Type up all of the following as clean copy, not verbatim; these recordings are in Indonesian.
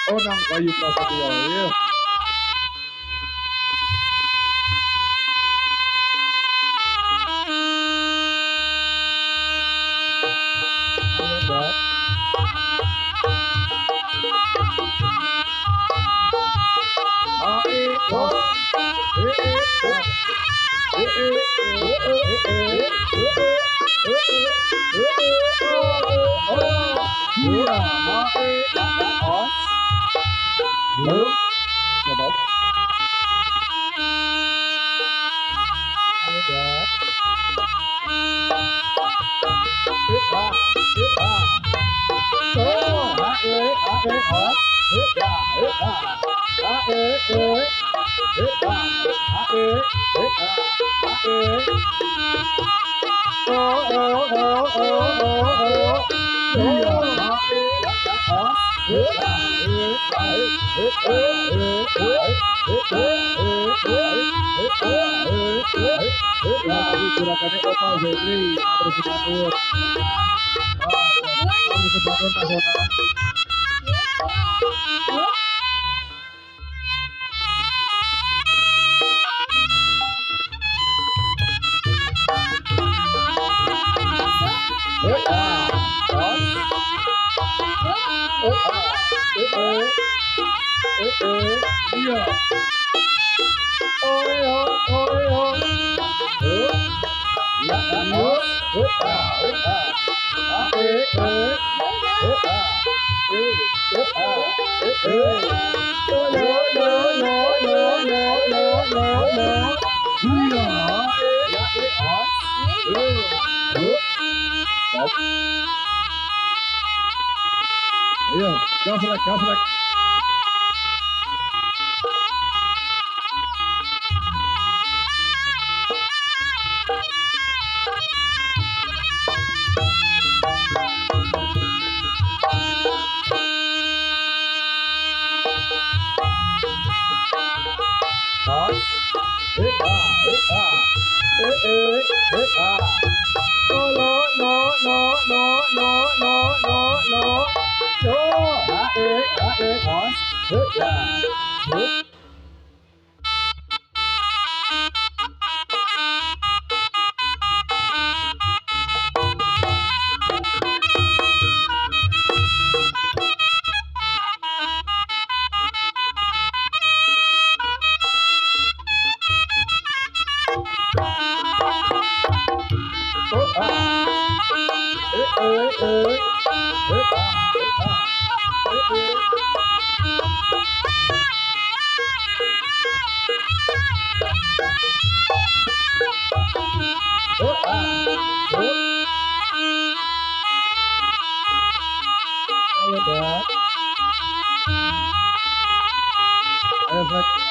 Onang Bayu Prasetyo. Iya. Gerakannya Opal Zedri terus dibangun. Terus dibangun nasional. Ayo, gaslek. gas lek.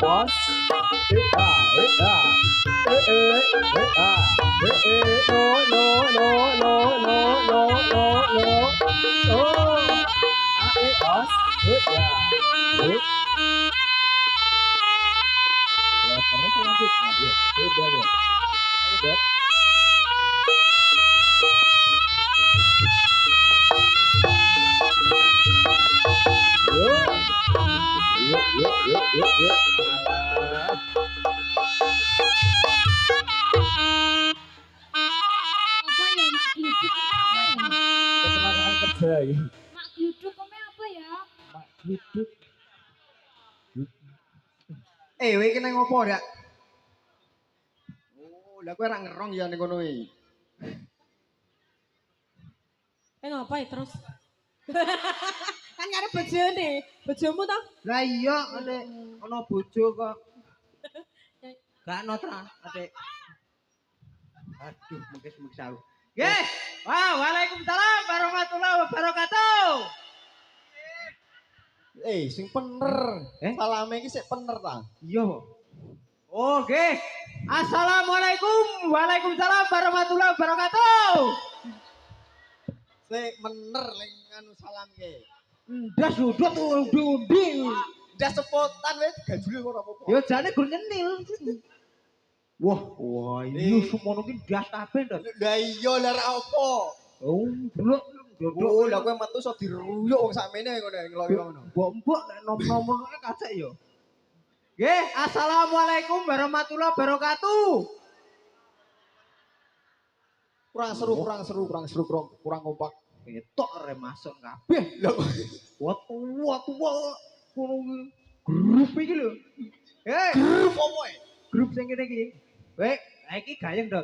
Bos. Terus selanjutnya, yuk, beda ya. Ayo, Bet. Yuk, yuk. Alah. Apa ya mak gluduk apa ya? Kecelakaan kerja ini. Mak gluduk apa ya? Mak hidup. Kowe iki nang opo, Dak? Oh, lah kowe ora ngerong ya ning kono iki. Ngapain terus? Kan gak ada bojone. Bojomu toh? Lah iya, Nek ana bojo kok. Gak ono tra, Adik. Aduh, mengkis aku. Nggih. Wah, waalaikumsalam warahmatullahi wabarakatuh. Sing bener. Salame iki sik bener ta? Iya. Oh, nggih. Assalamualaikum. Waalaikumsalam warahmatullahi wabarakatuh. Sik bener ling anu salam ki. Ndas udut undi-undi. Ndas sepotan wis gajule ora apa-apa. Yo jane gur nyenil. Wah, iya semono ki ndas kabeh, Ndot. Lah iya lah ora apa. Oh, delok Oh, lah kowe metu iso diruyuk wong sakmene ngono ngeloki ngono. mbok-mbok nek nom-nomor kacek yo. Nggih, assalamualaikum warahmatullahi wabarakatuh. Kurang seru, kurang kompak. Ketok re masuk kabeh. Lah Tua ngono ki. Grup iki lho. grup apa e? Grup sing kene iki. Wek, iki gayeng, Dok.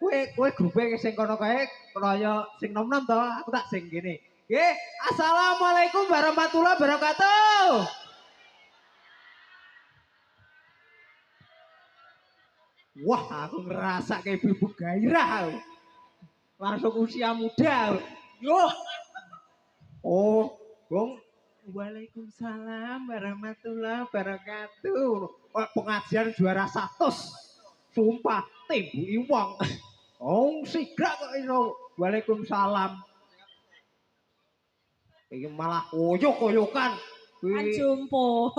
Kowe grupe sing kono kae kaya sing nom-nom to, aku tak sing kene. Nggih, assalamualaikum warahmatullahi wabarakatuh. Wah, aku ngerasa kayak ibu gairah. Langsung usia muda. Yo. Oh, Gong. Waalaikumsalam warahmatullahi wabarakatuh. Oh, pengajian juara 100. Sumpah, timbuki wong. Oh, sigra kok iso. Waalaikumsalam. Iki malah koyok-koyokan. Kan jumpo.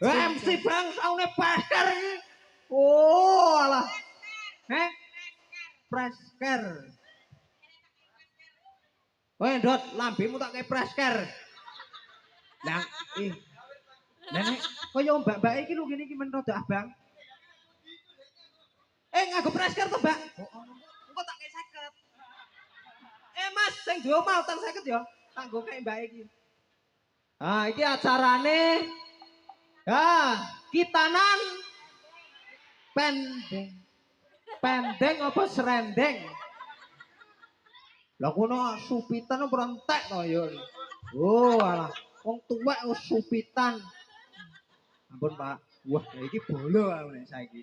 MC Bang saune Baskar iki. Oh, alah. Presker. Woi, Dot, lambemu tak kayak presker. Lah, Nenek, koyo mbak-mbak iki lho ngene iki men rada abang. Nganggo presker to, Mbak? Engko tak kayak 50. Mas, sing duwe mau tang 50 ya. Kanggo kayak mbak iki. Ah, iki acarane. Kitanan pendeng apa serendeng? Lah kono supitan apa entek to ya. Oh, alah. Wong tuwek wis supitan. Ampun, Pak. Wah, iki bolo aku nek saiki.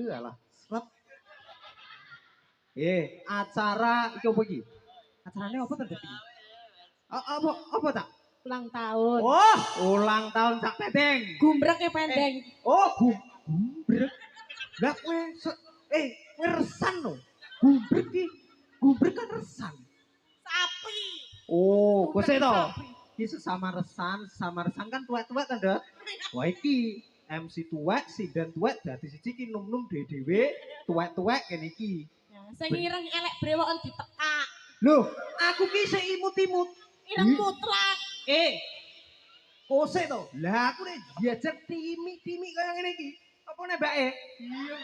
Alah, sret. Acara iki apa iki? Acarane apa to, Dek? Apa tak? Ulang tahun. Oh, ulang tahun Cak Pendeng. Gumbrek ya pendeng. Oh, gumbrek. Lah kowe kowe resan lho. Gumbrek kan resan. Sapi. Oh, kowe sik to. Iki sesama resan kan tuwek-tuwek kan, Dok. Wah iki MC tuwek, sinden tuwek dadi siji ki num-num dhewe tuwek-tuwek kene iki. Ya, sing ireng elek brewoken ditekak. Loh, aku ki sik imut-imut. Ireng mutlak. Kose to. Lah aku nek jajar timi-timi kaya ngene iki. Apa nek mbake? Iya.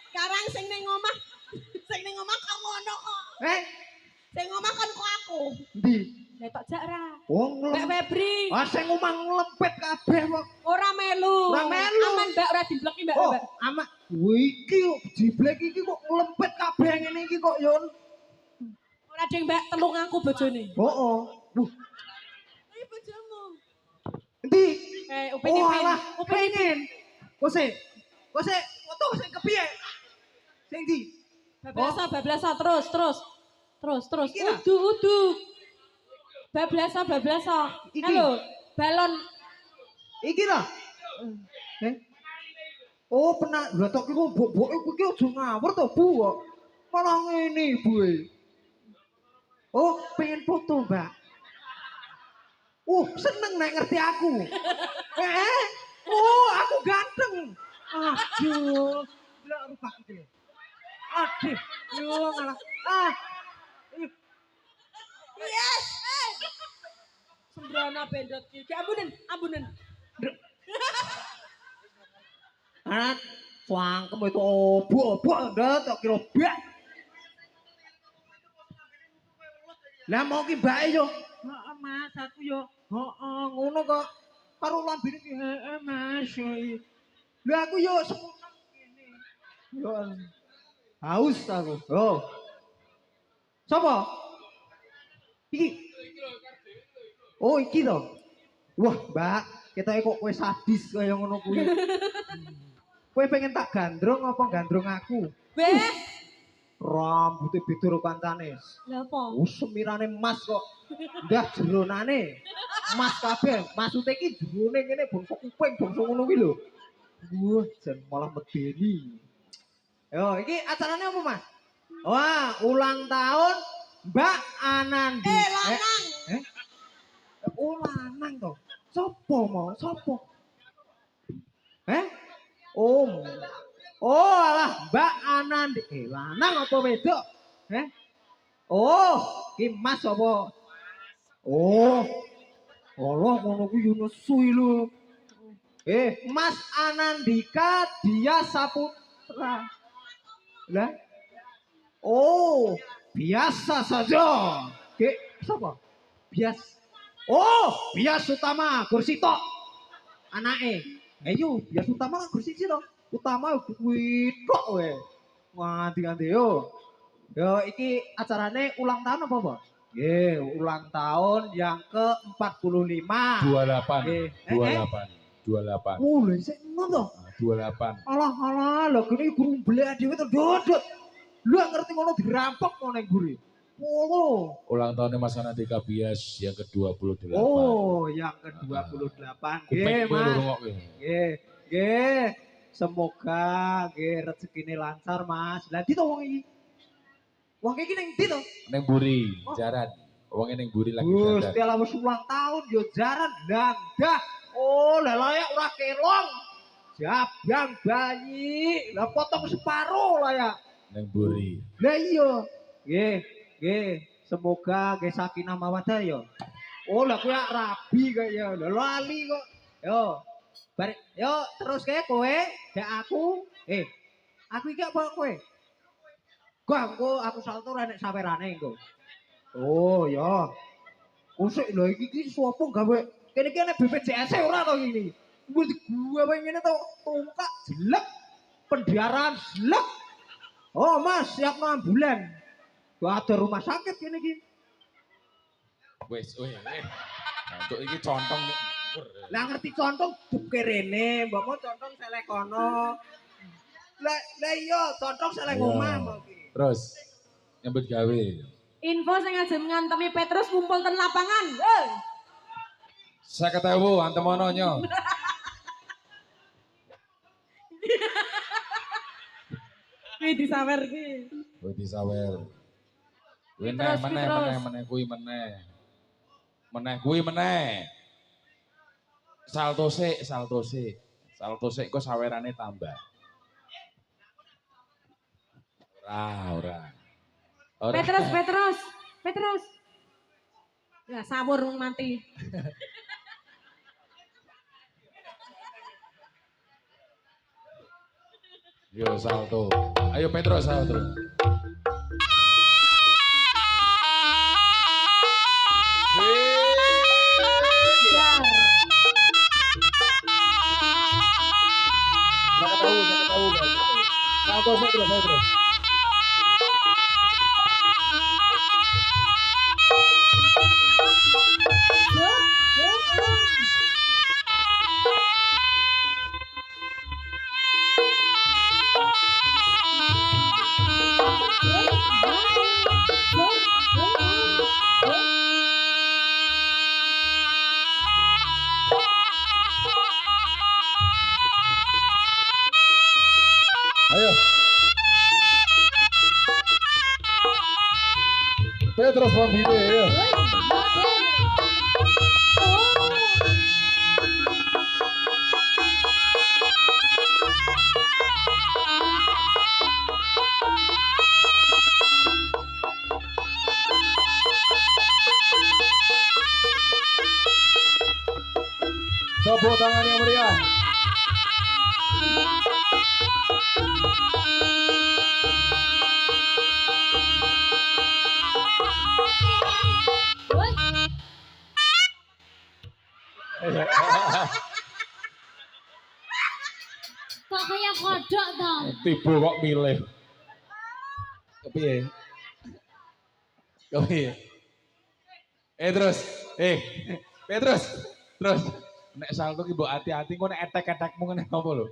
Sekarang sing ning omah. Sing ning omah kok ngono kok. Sing omah kan kok aku. Ndi? Lah tok jak ra. Wong Mbak Febri. Ah sing omah nglempet kabeh kok. Ora melu. Ora melu. Aman Mbak ora dibleki Mbak. Oh, Mbak. amak. Iki kok jiblek iki kok nglempet kabeh ngene iki kok, Yon. Ora ding Mbak telung aku bojone. Hooh. Ayo bojomu. Endi? Upin Oh, ipin. alah, Upin ipin. Kose. Foto sing kepiye? Sing ndi? Bablasa terus. Iki lah. Udu. Bablasa. Iki. Halo, balon. Iki lah. Oh, pernah lha tok iku mbok-mboke iki aja ngawur to, Bu. Malah ngene, Bu. Oh, pengen foto, Mbak. Seneng nek ngerti aku. Aku ganteng. Aduh, lha rupak iki. Aduh, yo ngalah. Yes. Sembrana bendot iki. Ambunen. Swangkem itu obok ndak tak kira bak. Lah mau ki mbake yo. Heeh Mas, aku yo. Heeh, ngono kok. Karo lambene ki heeh Mas. Lah aku yo seputar ngene. Yo haus aku. Oh. Sopo? Iki. Oh, iki to. Wah, Mbak, ketoke kok kowe sadis kaya ngono kuwi. Kowe pengen tak gandrung apa gandrung aku? Beh, Rambutnya beda karo kancane. lha apa? Semirane emas kok. Ndah jeronane. Emas kabeh. Maksude iki jerone ngene bangsa kuping, bangsa ngono kuwi lho. Wah, jan malah medeni. Yo, iki acarane apa, Mas? Wah, ulang tahun Mbak Anandi. Lanang. Oh, lanang to. Sopo mau? Sopo? Oh, alah Mbak Anandi. Lanang apa wedok? Oh, ki Mas apa? Oh. Allah ngono kuwi yo nesu lho. Mas Anandika dia Saputra. Lah. Oh, biasa saja. Siapa? Bias Utama Gursito. Anake. Ayo, Bias Utama Gursito to. Utama kuwi tok we. Nganti-nganti yo. Yo iki acarane ulang tahun apa, Pak? Nggih, ulang tahun yang ke-45. 28. Lha sik enom to. 28. Alah, lho kene guru mblek dhewe to dodot. Lu ngerti ngono dirampok ngono ning guri. Oh. Ulang tahunnya Mas Anandika Bias yang ke-28. Oh, yang ke-28. Nggih, Mas. Nggih. Semoga nggih rezekine lancar, Mas. Lah ndi to wong iki? Wong iki ning ndi to? Neng Buri, jaran. Wongnya neng Buri lagi Gusti jaran. Allah wis ulang tahun yo jaran landah. Oh, lah layak ora kelong. Jabang bayi. Lah potong separo layak. Neng Buri. Lah iya. Nggih. Semoga nggih sakinah mawaddah yo. Oh, lah kowe rabi kaya lho lali kok. Yo, terus kowe, gak aku. Aku iki apa kowe? Aku salto nek sawerane engko. Oh, ya. Usik lho iki sapa gawe kene iki nek BPJS ora to iki. Wis gua wae ngene to tongkak jelek. Pendiaran jelek. Oh, Mas, siap ambulan. Gua ada rumah sakit kene iki. Wes. Untuk iki contong. Lah ngerti contong duke rene, mbok mau contong selek kono. Lah iya, contong selek omah mbok iki. Terus nyambut gawe. Info sing ajeng ngantemi Petrus kumpul ten lapangan. 50.000 antemono nyo. Kuwi disawer ki. Kuwi disawer. Terus, Meneh kuwi meneh. Meneh kuwi meneh. Salto sik, salto sik. Salto sik kok sawerane tambah. Ora. Ora. Petrus, Petrus, Petrus. Ya sawur mati. Yo salto. Ayo Petrus salto. Saya tahu. Salto saya terus. Ayo. Petrus Pambide, ayo. Tepuk tangan yang meriah. Kok kayak kodok toh? Tiba kok milih. Kepiye? Terus. Petrus. Terus. Nek salto ki mbok hati-hati kok nek etek-etekmu ngene apa lho?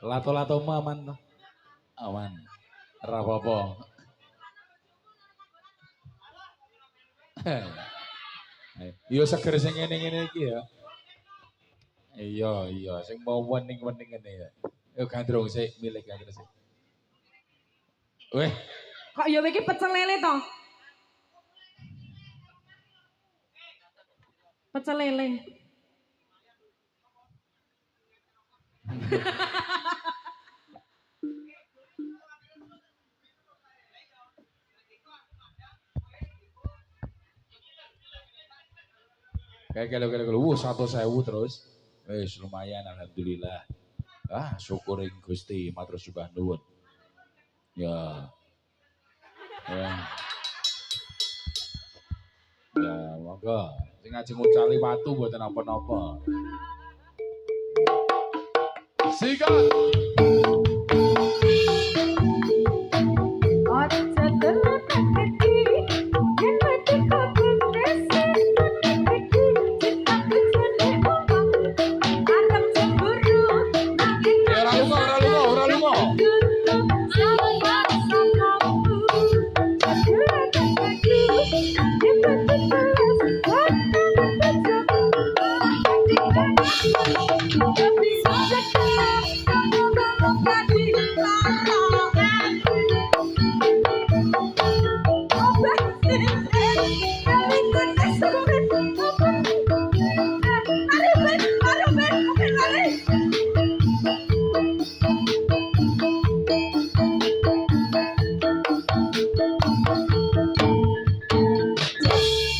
Lato-lato aman toh. Aman. Ora apa-apa. Yo seger sing ngene-ngene iki ya. Iya, sing mau wening-wening ngene ya. Yo gandrung sik, milih gandrung sik. Weh, Kok ya iki pecel lele toh? Pecel lele. kayak kalau 1.000 terus. Wis lumayan alhamdulillah. Syukuring Gusti, matur sembah nuwun. Ya. Ya, monggo. Sing ngajeng ngucali watu mboten napa-napa. Sikat. Ora lunga.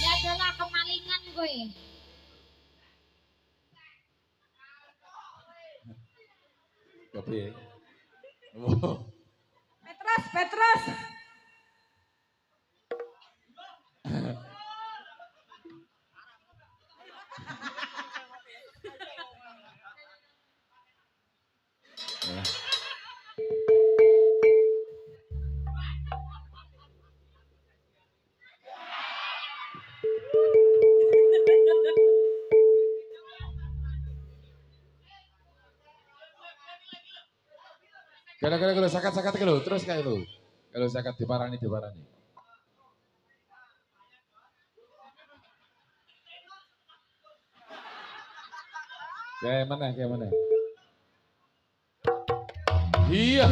Ya adalah kemalingan gue. Kepiye? Petrus. Kalau sakat-sakat kalau terus kayak lu. Kalau sakat diparani. Kayak mana, kayak mana? Iya.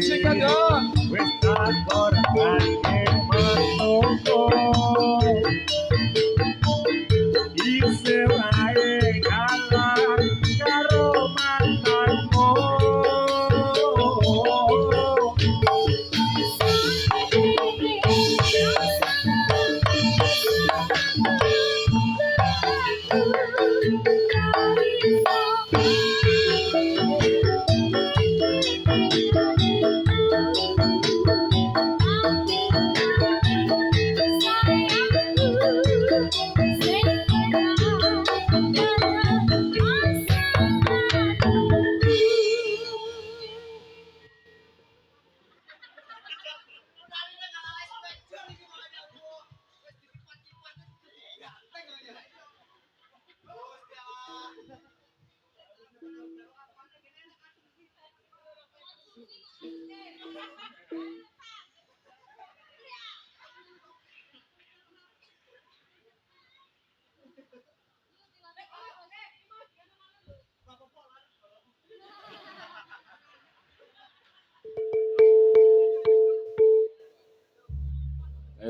Singkat dong.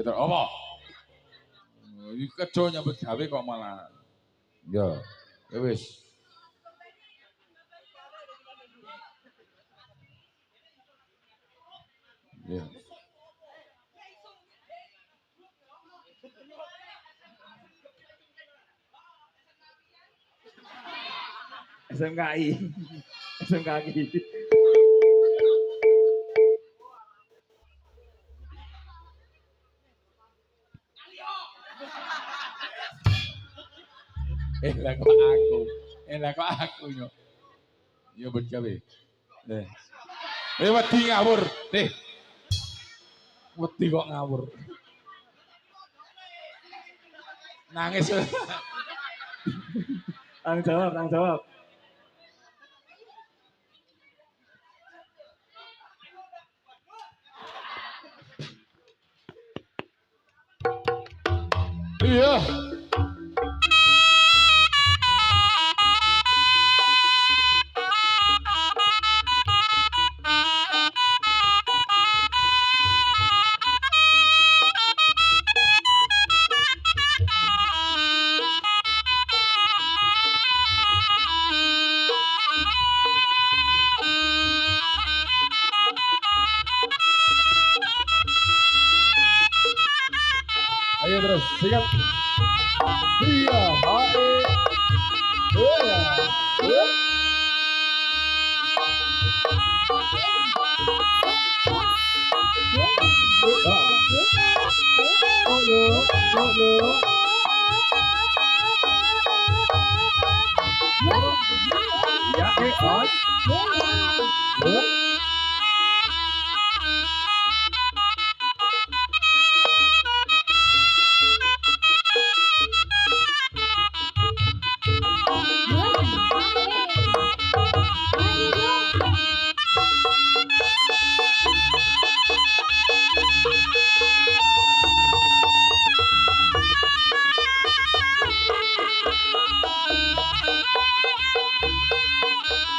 Terus apa? Iki kerja nyambut gawe kok malah. Ya wis. Ya. SMKI. SMKI. Lah kok aku. Lah kok aku yo. Yo mbet gawe. Nih. Wedi ngawur. Nih. Wedi kok ngawur. Nangis. Tanggung jawab, tanggung jawab. Iya. Ayo terus, siap. Iya, hae. Iya. Ayo. Yo,